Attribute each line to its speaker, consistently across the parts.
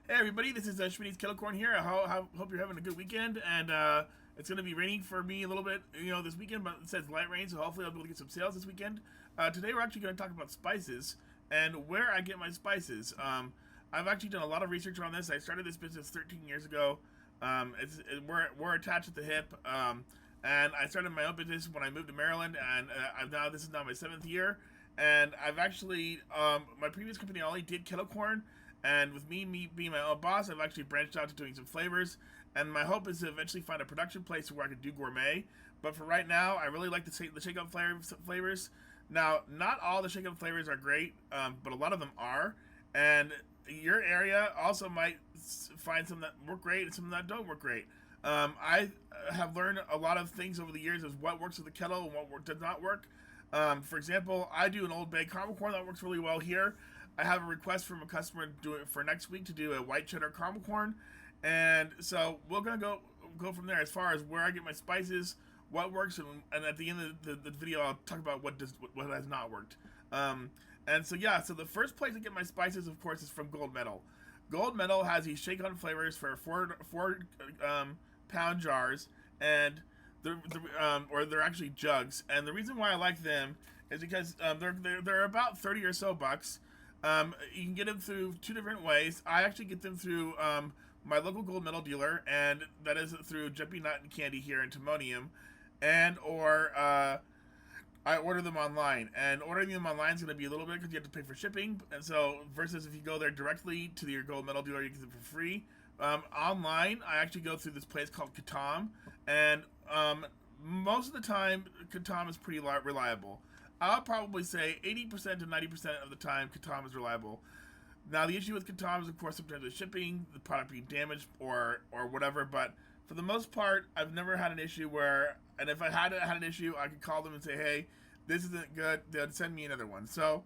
Speaker 1: Hey everybody, this is Schmitty's Kettle Corn here. I hope you're having a good weekend, and it's going to be raining for me a little bit, this weekend, but it says light rain, so hopefully I'll be able to get some sales this weekend. Today we're actually going to talk about spices and where I get my spices. I've actually done a lot of research on this. I started this business 13 years ago. We're attached at the hip, and I started my own business when I moved to Maryland, and this is now my 7th year. And I've actually, my previous company only did kettle corn, and with me being my own boss, I've actually branched out to doing some flavors. And my hope is to eventually find a production place where I can do gourmet. But for right now, I really like the shake-up flavors. Now, not all the shake-up flavors are great, but a lot of them are. And your area also might find some that work great and some that don't work great. I have learned a lot of things over the years as what works with the kettle and what does not work. For example, I do an Old Bay caramel corn that works really well here. I have a request from a customer to do it for next week to do a white cheddar caramel corn, and so we're gonna go from there as far as where I get my spices, what works, and at the end of the video, I'll talk about what has not worked. And so yeah, so the first place I get my spices, of course, is from Gold Medal. Gold Medal has these shake-on flavors for four pound jars, and they're actually jugs. And the reason why I like them is because they're about 30 or so bucks. You can get them through two different ways. I actually get them through my local Gold Medal dealer, and that is through Jumpy Nut and Candy here in Timonium, and or I order them online. And ordering them online is going to be a little bit because you have to pay for shipping. And so versus if you go there directly to your Gold Medal dealer, you get them for free. Online, I actually go through this place called Katam, and most of the time, Katam is pretty reliable. I'll probably say 80% to 90% of the time, Katam is reliable. Now, the issue with Katam is, of course, sometimes the shipping, the product being damaged, or whatever. But for the most part, I've never had an issue where, and if I had an issue, I could call them and say, "Hey, this isn't good." They'd send me another one. So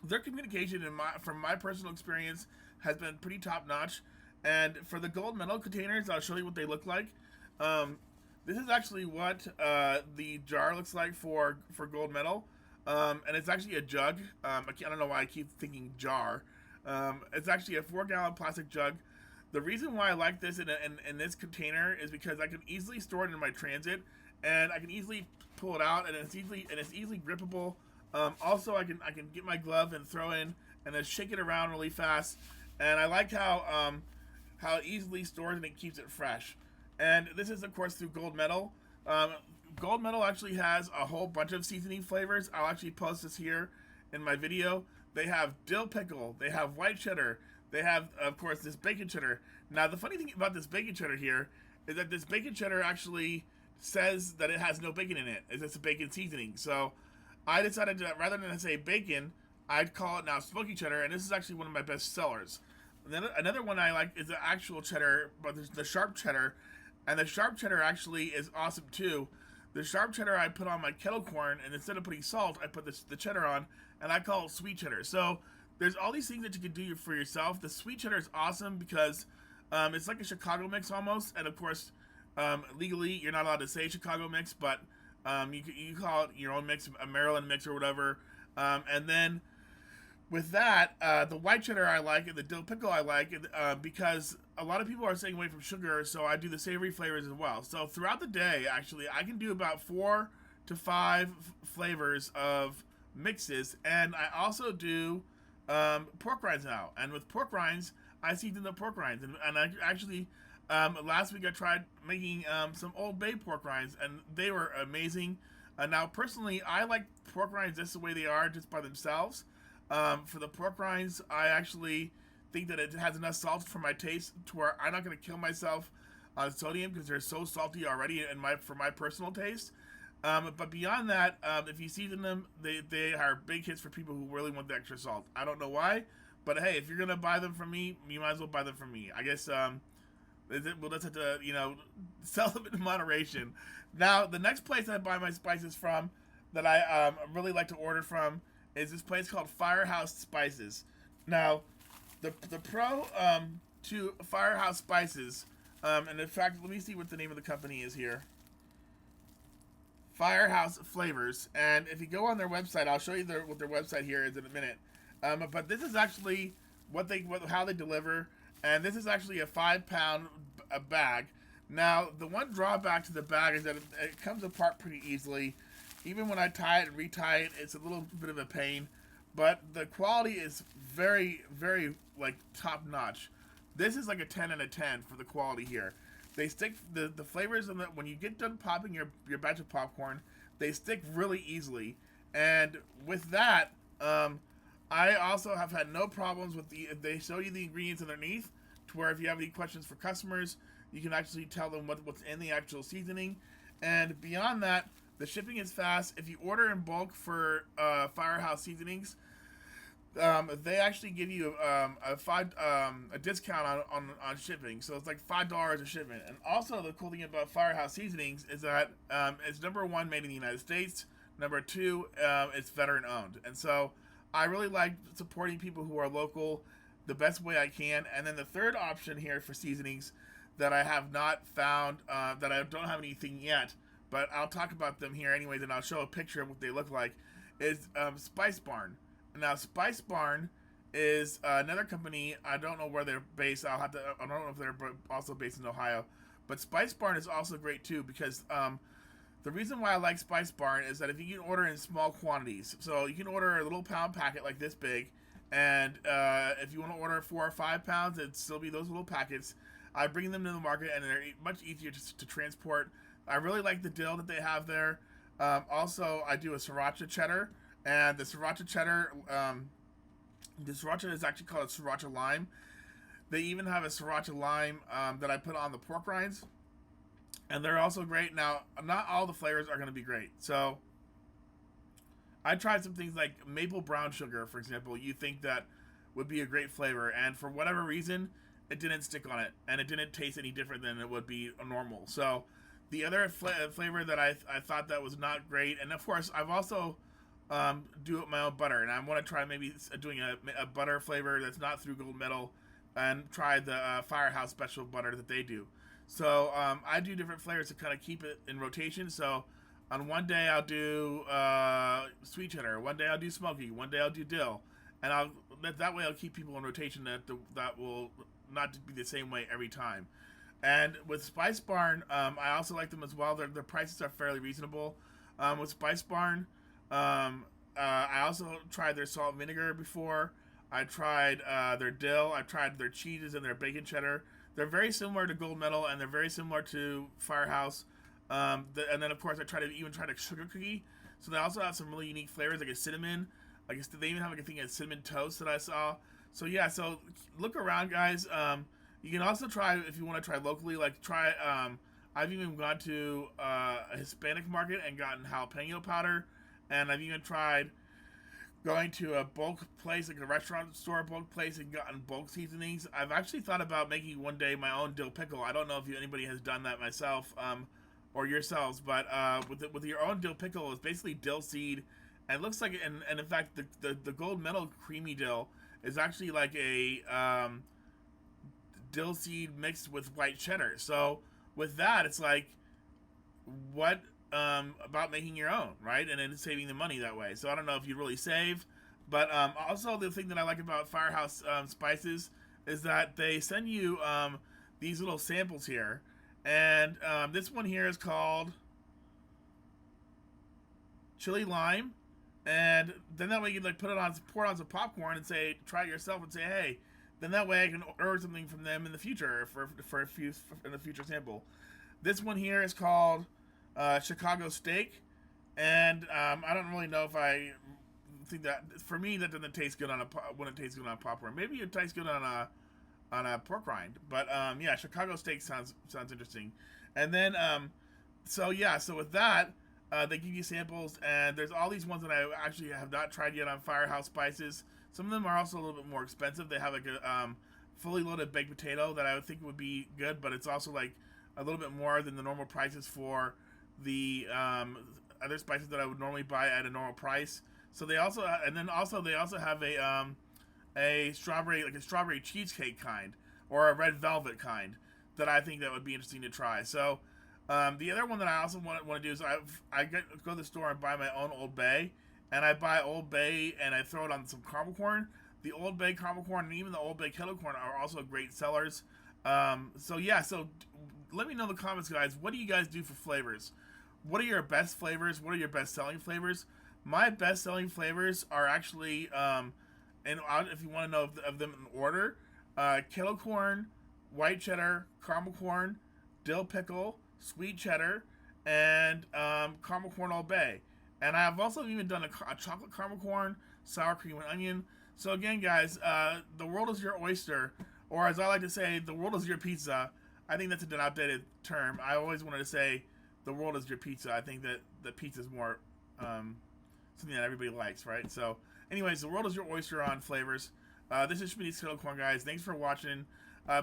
Speaker 1: their communication, from my personal experience, has been pretty top notch. And for the Gold Medal containers, I'll show you what they look like. This is actually what the jar looks like for Gold Medal, and it's actually a jug. I don't know why I keep thinking jar. It's actually a 4-gallon plastic jug. The reason why I like this in this container is because I can easily store it in my transit, and I can easily pull it out, and it's easily grippable. Also, I can get my glove and throw in, and then shake it around really fast. And I like how it easily stores and it keeps it fresh. And this is, of course, through Gold Medal. Gold Medal actually has a whole bunch of seasoning flavors. I'll actually post this here in my video. They have dill pickle. They have white cheddar. They have, of course, this bacon cheddar. Now, the funny thing about this bacon cheddar here is that this bacon cheddar actually says that it has no bacon in it. It's a bacon seasoning. So I decided to, rather than say bacon, I'd call it now smoky cheddar, and this is actually one of my best sellers. And then another one I like is the actual cheddar, but there's the sharp cheddar. And the sharp cheddar actually is awesome too. The sharp cheddar I put on my kettle corn, and instead of putting salt, I put the cheddar on, and I call it sweet cheddar. So there's all these things that you can do for yourself. The sweet cheddar is awesome because it's like a Chicago mix almost, and of course, legally you're not allowed to say Chicago mix, but you call it your own mix, a Maryland mix or whatever. And then with that, the white cheddar I like, and the dill pickle I like, because a lot of people are staying away from sugar, so I do the savory flavors as well. So throughout the day, actually, I can do about 4 to 5 flavors of mixes, and I also do pork rinds now. And with pork rinds, I season the pork rinds, and I actually last week I tried making some Old Bay pork rinds, and they were amazing. Now, personally, I like pork rinds just the way they are, just by themselves. For the pork rinds, I actually think that it has enough salt for my taste to where I'm not going to kill myself on sodium because they're so salty already for my personal taste. But beyond that, if you season them, they are big hits for people who really want the extra salt. I don't know why, but hey, if you're going to buy them from me, you might as well buy them from me. I guess we'll just have to, sell them in moderation. Now, the next place I buy my spices from that I really like to order from is this place called Firehouse Spices. Now, the pro to Firehouse Spices, and in fact, let me see what the name of the company is here. Firehouse Flavors, and if you go on their website, I'll show you what their website here is in a minute. But this is actually how they deliver, and this is actually a 5 pound bag. Now, the one drawback to the bag is that it comes apart pretty easily. Even when I tie it and retie it, it's a little bit of a pain. But the quality is very, very like top notch. This is like a 10 out of 10 for the quality here. They stick the flavors in the, when you get done popping your batch of popcorn, they stick really easily. And with that, I also have had no problems with they show you the ingredients underneath, to where if you have any questions for customers, you can actually tell them what's in the actual seasoning. And beyond that, the shipping is fast. If you order in bulk for Firehouse Seasonings, they actually give you a discount on shipping, so it's like $5 a shipment. And also, the cool thing about Firehouse Seasonings is that it's number one, made in the United States. Number two, it's veteran owned, and so I really like supporting people who are local the best way I can. And then the third option here for seasonings that I have not found, that I don't have anything yet, but I'll talk about them here anyways, and I'll show a picture of what they look like, is Spice Barn. Now, Spice Barn is another company. I don't know where they're based. I don't know if they're also based in Ohio, but Spice Barn is also great too, because the reason why I like Spice Barn is that if you can order in small quantities, so you can order a little pound packet like this big, and if you want to order 4 or 5 pounds, it'd still be those little packets. I bring them to the market, and they're much easier to transport. I really like the dill that they have there. Also, I do a sriracha cheddar, and the sriracha cheddar, the sriracha is actually called a sriracha lime. They even have a sriracha lime that I put on the pork rinds, and they're also great. Now, not all the flavors are going to be great, so I tried some things like maple brown sugar, for example. You think that would be a great flavor, and for whatever reason, it didn't stick on it, and it didn't taste any different than it would be normal. So the other flavor that I thought that was not great, and of course I've also do my own butter, and I want to try maybe doing a butter flavor that's not through Gold Medal, and try the Firehouse special butter that they do. So I do different flavors to kind of keep it in rotation. So on one day I'll do sweet cheddar, one day I'll do smoky, one day I'll do dill, and that way I'll keep people in rotation that will not be the same way every time. And with Spice Barn, I also like them as well. Their prices are fairly reasonable. With Spice Barn, I also tried their salt and vinegar before. I tried their dill. I tried their cheeses and their bacon cheddar. They're very similar to Gold Medal, and they're very similar to Firehouse. And then, of course, I tried a sugar cookie. So they also have some really unique flavors, like a cinnamon. I guess they even have like a thing of cinnamon toast that I saw. So yeah, so look around, guys. You can also try, if you want to try locally, like try. I've even gone to a Hispanic market and gotten jalapeno powder, and I've even tried going to a bulk place, like a restaurant store bulk place, and gotten bulk seasonings. I've actually thought about making one day my own dill pickle. I don't know if anybody has done that myself, or yourselves, but with your own dill pickle, it's basically dill seed, and it looks like, and in fact, the Gold Medal creamy dill is actually like a dill seed mixed with white cheddar. So with that, it's like, what about making your own, right? And then saving the money that way. So I don't know if you really save, but also the thing that I like about Firehouse Spices is that they send you these little samples here, and this one here is called chili lime, and then that way you can like pour it on some popcorn and say, try it yourself, and say, hey. Then that way I can order something from them in the future for a few in a future sample. This one here is called Chicago Steak, and I don't really know if I think that, for me, that doesn't taste good when it tastes good on popcorn. Maybe it tastes good on a pork rind, but yeah, Chicago Steak sounds interesting. And then so with that, they give you samples, and there's all these ones that I actually have not tried yet on Firehouse Spices. Some of them are also a little bit more expensive. They have like a fully loaded baked potato that I would think would be good, but it's also like a little bit more than the normal prices for the other spices that I would normally buy at a normal price. So they also, and then also they also have a strawberry cheesecake kind, or a red velvet kind, that I think that would be interesting to try. So the other one that I also want to do is go to the store and buy my own Old Bay. And I buy Old Bay and I throw it on some caramel corn. The Old Bay caramel corn and even the Old Bay kettle corn are also great sellers. So yeah, so let me know in the comments, guys. What do you guys do for flavors? What are your best flavors? What are your best selling flavors? My best selling flavors are actually, and if you want to know of them in order, kettle corn, white cheddar, caramel corn, dill pickle, sweet cheddar, and caramel corn Old Bay. And I've also even done a chocolate caramel corn, sour cream and onion. So again, guys, the world is your oyster, or as I like to say, the world is your pizza. I think that's an outdated term. I always wanted to say the world is your pizza. I think that the pizza is more something that everybody likes, right? So, anyways, the world is your oyster on flavors. This is Schmitty's Kettle Corn, guys. Thanks for watching.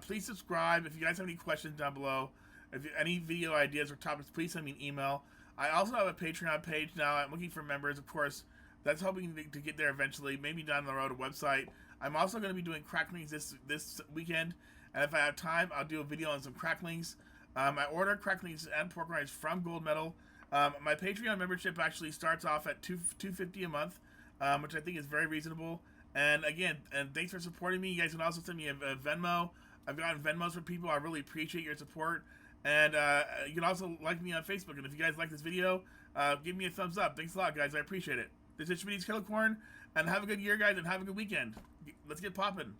Speaker 1: Please subscribe. If you guys have any questions down below, if you, any video ideas or topics, please send me an email. I also have a Patreon page now. I'm looking for members, of course. That's hoping to get there eventually. Maybe down the road, a website. I'm also going to be doing cracklings this weekend, and if I have time, I'll do a video on some cracklings. I order cracklings and pork rinds from Gold Medal. My Patreon membership actually starts off at $2.50 a month, which I think is very reasonable. And again, thanks for supporting me. You guys can also send me a Venmo. I've gotten Venmos from people. I really appreciate your support. And you can also like me on Facebook. And if you guys like this video, give me a thumbs up. Thanks a lot, guys. I appreciate it. This is Schmitty's Kettle Corn, and have a good year, guys, and have a good weekend. Let's get popping.